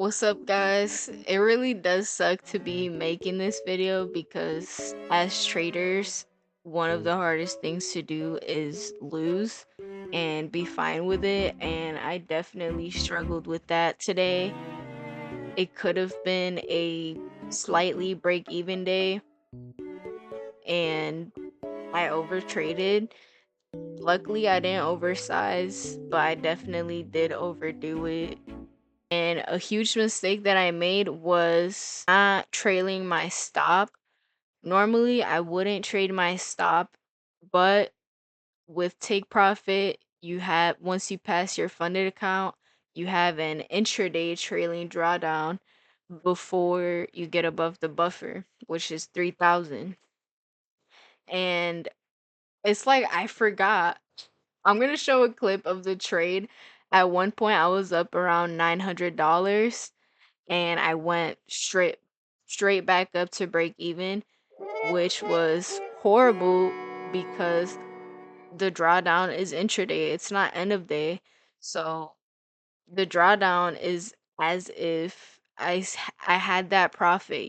What's up, guys? It really does suck to be making this video because as traders, one of the hardest things to do is lose and be fine with it, and I definitely struggled with that today. It could have been a slightly break-even day, and I overtraded. Luckily, I didn't oversize, but I definitely did overdo it. And a huge mistake that I made was not trailing my stop. Normally, I wouldn't trade my stop, but with Take Profit, you have once you pass your funded account, you have an intraday trailing drawdown before you get above the buffer, which is 3,000. And it's like I forgot. I'm gonna show a clip of the trade. At one point, I was up around $900 and I went straight back up to break even, which was horrible because the drawdown is intraday. It's not end of day. So the drawdown is as if I had that profit,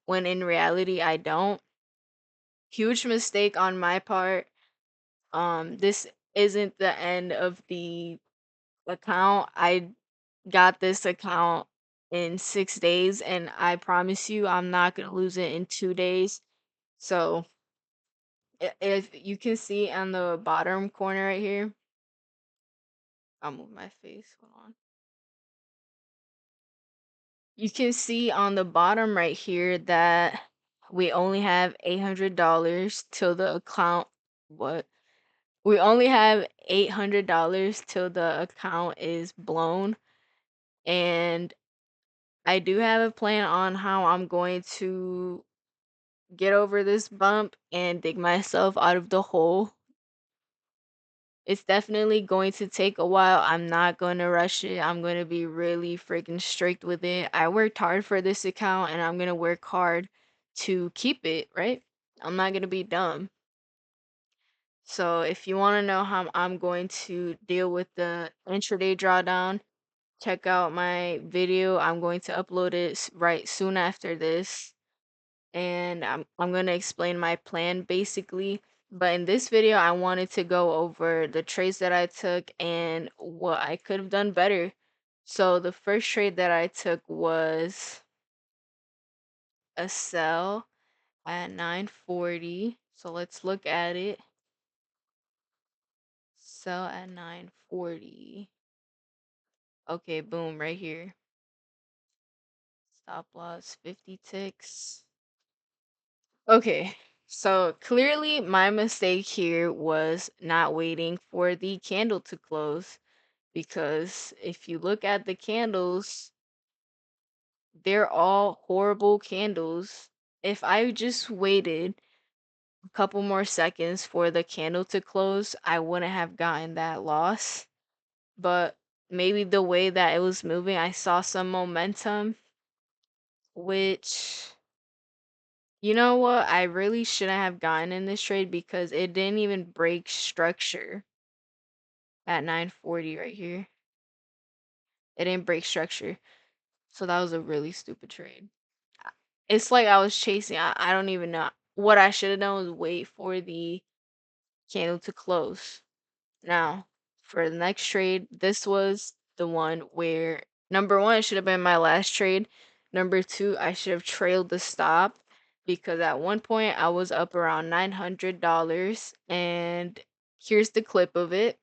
when in reality I don't. Huge mistake on my part. This isn't the end of the account. I got this account in 6 days, and I promise you I'm not gonna lose it in 2 days. So if you can see on the bottom corner right here, I'll move my face. Hold on. You can see on the bottom right here that we only have $800 till the account. What? We only have $800 till the account is blown, and I do have a plan on how I'm going to get over this bump and dig myself out of the hole. It's definitely going to take a while. I'm not going to rush it. I'm going to be really freaking strict with it. I worked hard for this account and I'm going to work hard to keep it, right? I'm not going to be dumb. So if you want to know how I'm going to deal with the intraday drawdown, check out my video. I'm going to upload it right soon after this, and I'm going to explain my plan basically. But in this video, I wanted to go over the trades that I took and what I could have done better. So the first trade that I took was a sell at 940. So let's look at it. Sell at 940. Okay, boom, right here. Stop loss 50 ticks. Okay, so clearly my mistake here was not waiting for the candle to close, because if you look at the candles, they're all horrible candles. If I just waited a couple more seconds for the candle to close, I wouldn't have gotten that loss. But maybe the way that it was moving, I saw some momentum, which, you know what? I really shouldn't have gotten in this trade because it didn't even break structure at 940 right here. It didn't break structure. So that was a really stupid trade. It's like I was chasing. I don't even know. What I should have done was wait for the candle to close. Now, for the next trade, this was the one where number one, it should have been my last trade. Number two, I should have trailed the stop because at one point I was up around $900, and here's the clip of it.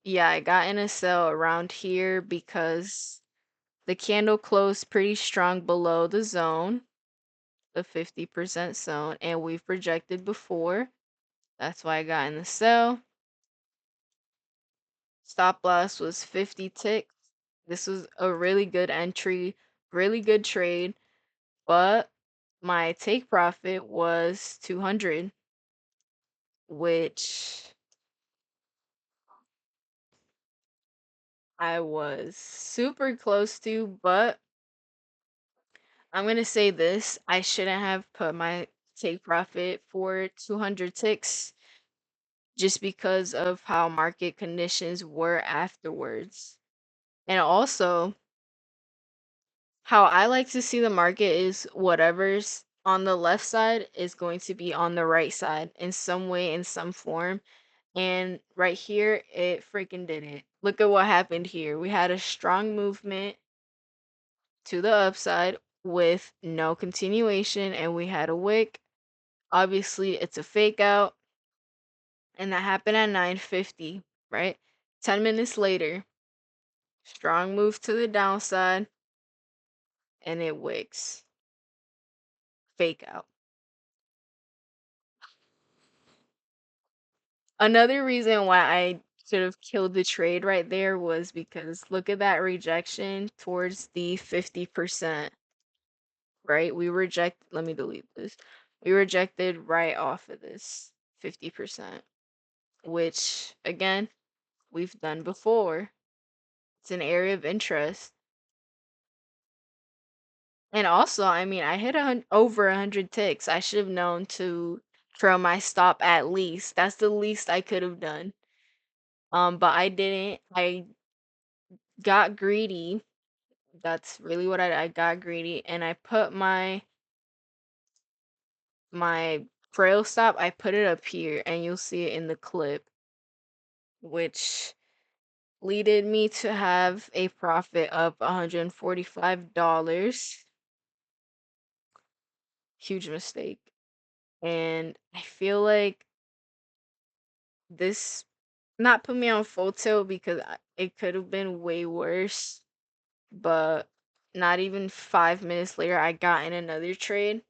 Yeah, I got in a sell around here because the candle closed pretty strong below the zone, the 50% zone, and we've projected before. That's why I got in the sell. Stop loss was 50 ticks. This was a really good entry, really good trade, but my take profit was 200, which I was super close to, but I'm gonna say this. I shouldn't have put my take profit for 200 ticks just because of how market conditions were afterwards. And also, how I like to see the market is whatever's on the left side is going to be on the right side in some way, in some form. And right here, it freaking did it. Look at what happened here. We had a strong movement to the upside with no continuation, and we had a wick. Obviously, it's a fake out, and that happened at 9:50, right? 10 minutes later, strong move to the downside, and it wicks. Fake out. Another reason why I should have killed the trade right there was because look at that rejection towards the 50%, right? Let me delete this. We rejected right off of this 50%, which again, we've done before. It's an area of interest. And also, I mean, I hit over 100 ticks. I should have known to trail my stop at least. That's the least I could have done. But I didn't. I got greedy. That's really what I got greedy, and I put my trail stop. I put it up here, and you'll see it in the clip, which leaded me to have a profit of $145. Huge mistake. And I feel like this not put me on full tilt because it could have been way worse. But not even 5 minutes later, I got in another trade,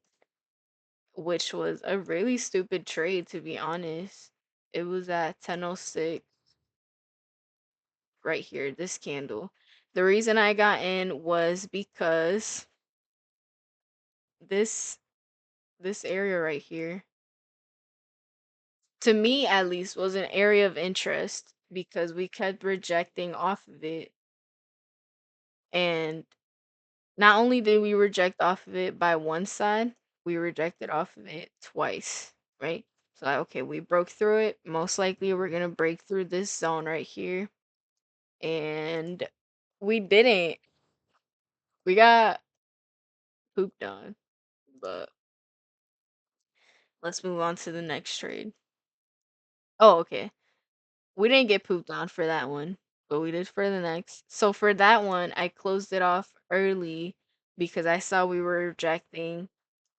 which was a really stupid trade, to be honest. It was at 10:06 right here, this candle. The reason I got in was because this this area right here, to me at least, was an area of interest because we kept rejecting off of it. And not only did we reject off of it by one side, we rejected off of it twice, right? So, like, okay, we broke through it. Most likely, we're gonna break through this zone right here. And we didn't. We got pooped on. But let's move on to the next trade. Oh, okay. We didn't get pooped on for that one, but we did for the next. So for that one, I closed it off early because I saw we were rejecting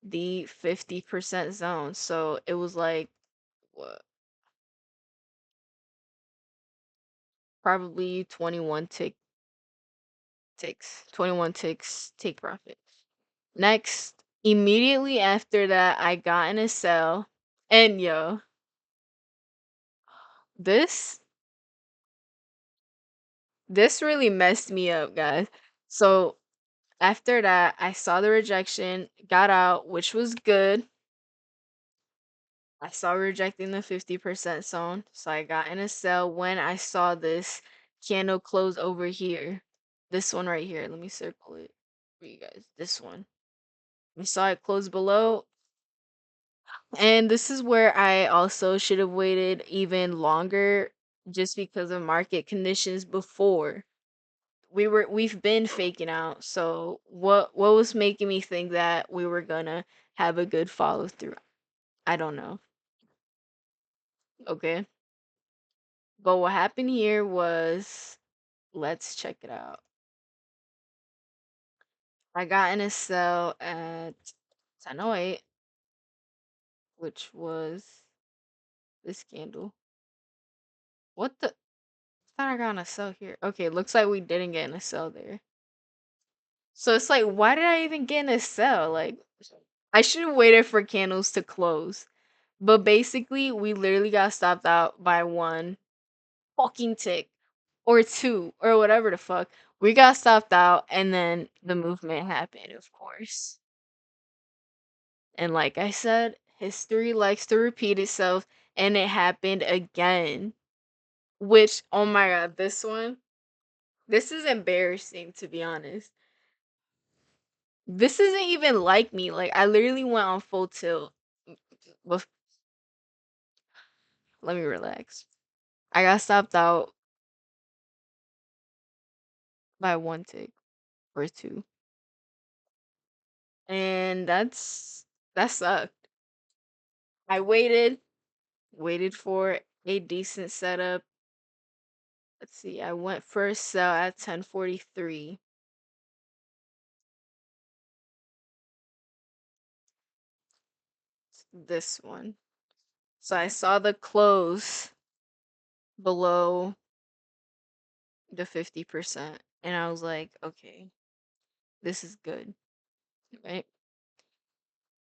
the 50% zone. So it was like what? Probably 21 ticks. 21 ticks take profit. Next, immediately after that, I got in a sell. And yo, this this really messed me up, guys. So after that, I saw the rejection, got out, which was good. I saw rejecting the 50% zone, so I got in a sell when I saw this candle close over here. This one right here. Let me circle it for you guys. This one. I saw it close below, and this is where I also should have waited even longer just because of market conditions before. We've been faking out. So what was making me think that we were gonna have a good follow through? I don't know. Okay. But what happened here was, let's check it out. I got in a sell at 10:08, which was this candle. What the? thought I got in a sell here. Okay, looks like we didn't get in a sell there. So it's like, why did I even get in a sell? Like, I should have waited for candles to close. But basically, we literally got stopped out by one fucking tick or two or whatever the fuck. We got stopped out and then the movement happened, of course. And like I said, history likes to repeat itself and it happened again. Which, oh my god, this one, this is embarrassing to be honest. This isn't even like me. Like I literally went on full tilt. Bef- Let me relax. I got stopped out by one tick or two. And that sucked. I waited for a decent setup. Let's see. I went first sell at 10:43. This one. So I saw the close below the 50% and I was like, okay, this is good, right?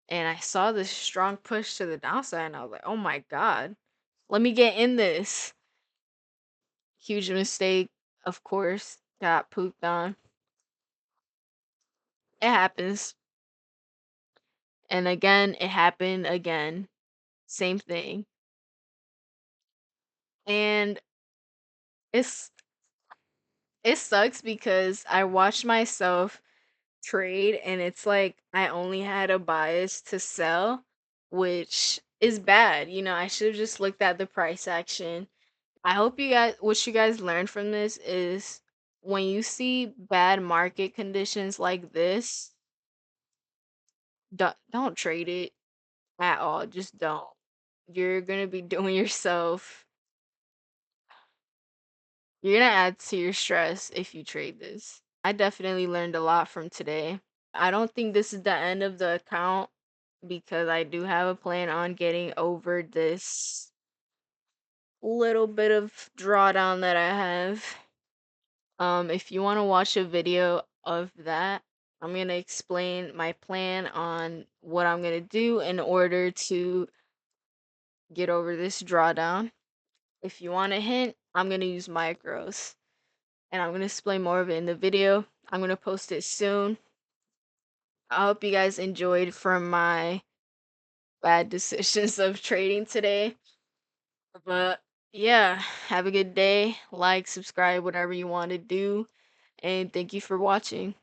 And I saw this strong push to the downside and I was like, oh my god, let me get in this. Huge mistake, of course, got pooped on. It happens. And again, it happened again. Same thing. And it's it sucks because I watched myself trade and it's like I only had a bias to sell, which is bad. You know, I should have just looked at the price action. I hope you guys what you guys learned from this is when you see bad market conditions like this, don't trade it at all. Just don't. You're going to be doing yourself You're gonna add to your stress if you trade this. I definitely learned a lot from today. I don't think this is the end of the account because I do have a plan on getting over this little bit of drawdown that I have. If you want to watch a video of that, I'm gonna explain my plan on what I'm gonna do in order to get over this drawdown. If you want a hint, I'm gonna use micros. And I'm going to explain more of it in the video. I'm going to post it soon. I hope you guys enjoyed from my bad decisions of trading today. But yeah, have a good day. Like, subscribe, whatever you want to do. And thank you for watching.